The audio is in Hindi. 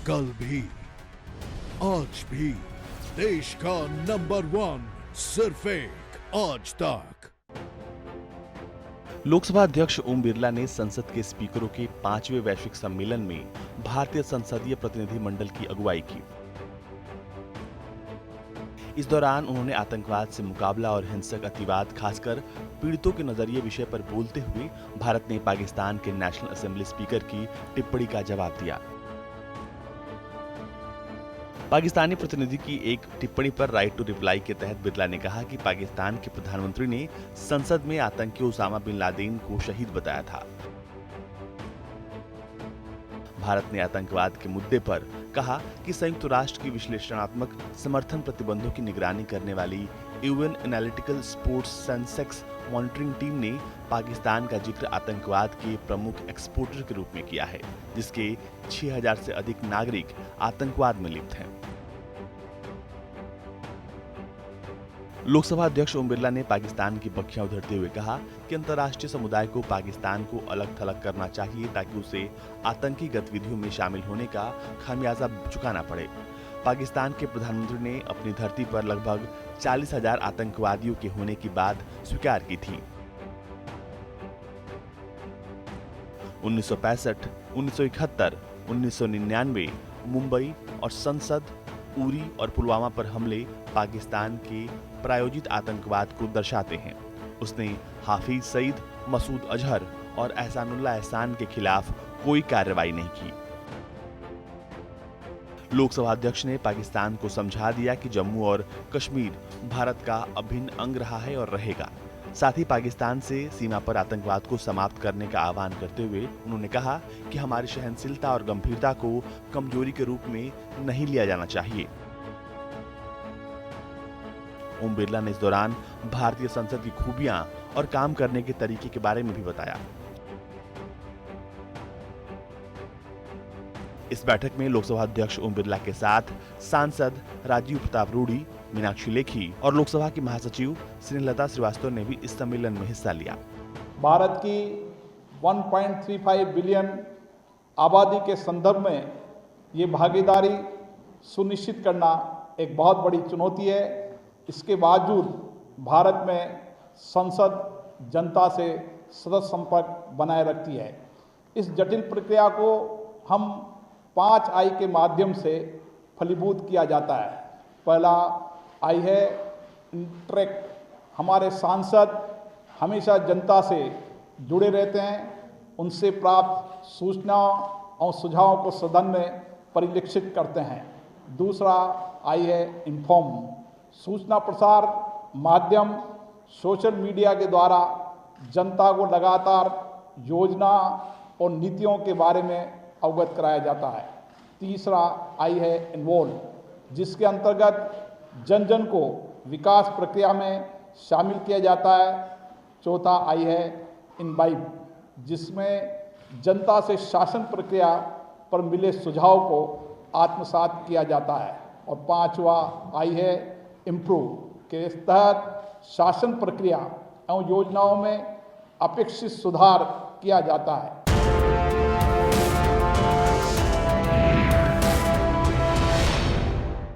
कल भी आज भी देश का नंबर 1 सिर्फ एक आज तक। लोकसभा अध्यक्ष ओम बिरला ने संसद के स्पीकरों के 5वें वैश्विक सम्मेलन में भारतीय संसदीय प्रतिनिधिमंडल की अगुवाई की। इस दौरान उन्होंने आतंकवाद से मुकाबला और हिंसक अतिवाद, खासकर पीड़ितों के नजरिए विषय पर बोलते हुए भारत ने पाकिस्तान के नेशनल असेंबली स्पीकर की टिप्पणी का जवाब दिया। पाकिस्तानी प्रतिनिधि की एक टिप्पणी पर राइट टू रिप्लाई के तहत बिरला ने कहा कि पाकिस्तान के प्रधानमंत्री ने संसद में आतंकी उसामा बिन लादेन को शहीद बताया था। भारत ने आतंकवाद के मुद्दे पर कहा कि संयुक्त राष्ट्र की विश्लेषणात्मक समर्थन प्रतिबंधों की निगरानी करने वाली UN analytical sports Sensex monitoring team ने पाकिस्तान का जिक्र आतंकवाद के प्रमुख एक्सपोर्टर के रूप में किया है, जिसके 6000 से अधिक नागरिक आतंकवाद में लिप्त हैं। लोकसभा अध्यक्ष ओम बिरला ने पाकिस्तान की पक्षियां उधरते हुए कहा कि अंतर्राष्ट्रीय समुदाय को पाकिस्तान को अलग थलग करना चाहिए ताकि उसे आतंकी गतिविधियों में शामिल होने का खामियाजा चुकाना पड़े। पाकिस्तान के प्रधानमंत्री ने अपनी धरती पर लगभग 40,000 आतंकवादियों के होने की बात स्वीकार की थी। 1965, 1971, 1999 मुंबई और संसद, उरी और पुलवामा पर हमले पाकिस्तान के प्रायोजित आतंकवाद को दर्शाते हैं। उसने हाफिज सईद, मसूद अजहर और एहसानुल्लाह एहसान के खिलाफ कोई कार्रवाई नहीं की। लोकसभा अध्यक्ष ने पाकिस्तान को समझा दिया कि जम्मू और कश्मीर भारत का अभिन्न अंग रहा है और रहेगा। साथ ही पाकिस्तान से सीमा पर आतंकवाद को समाप्त करने का आह्वान करते हुए उन्होंने कहा कि हमारी सहनशीलता और गंभीरता को कमजोरी के रूप में नहीं लिया जाना चाहिए। ओम बिरला ने इस दौरान भारतीय संसद की खूबियां और काम करने के तरीके के बारे में भी बताया। इस बैठक में लोकसभा अध्यक्ष ओम बिरला के साथ सांसद राजीव प्रताप रूडी, मीनाक्षी लेखी और लोकसभा की महासचिव स्नेहलता श्रीवास्तव ने भी इस सम्मेलन में हिस्सा लिया। भारत की 1.35 बिलियन आबादी के संदर्भ में ये भागीदारी सुनिश्चित करना एक बहुत बड़ी चुनौती है। इसके बावजूद भारत में संसद जनता से सतत संपर्क बनाए रखती है। इस जटिल प्रक्रिया को हम 5 आई के माध्यम से फलीभूत किया जाता है। पहला आई है इंटरेक्ट। हमारे सांसद हमेशा जनता से जुड़े रहते हैं, उनसे प्राप्त सूचनाओं और सुझावों को सदन में परिलक्षित करते हैं। दूसरा आई है इन्फॉर्म। सूचना प्रसार माध्यम सोशल मीडिया के द्वारा जनता को लगातार योजना और नीतियों के बारे में अवगत कराया जाता है। तीसरा आई है इन्वॉल्व, जिसके अंतर्गत जन जन को विकास प्रक्रिया में शामिल किया जाता है। चौथा आई है इनवाइव, जिसमें जनता से शासन प्रक्रिया पर मिले सुझाव को आत्मसात किया जाता है। और पांचवा आई है इम्प्रूव, के तहत शासन प्रक्रिया एवं योजनाओं में अपेक्षित सुधार किया जाता है।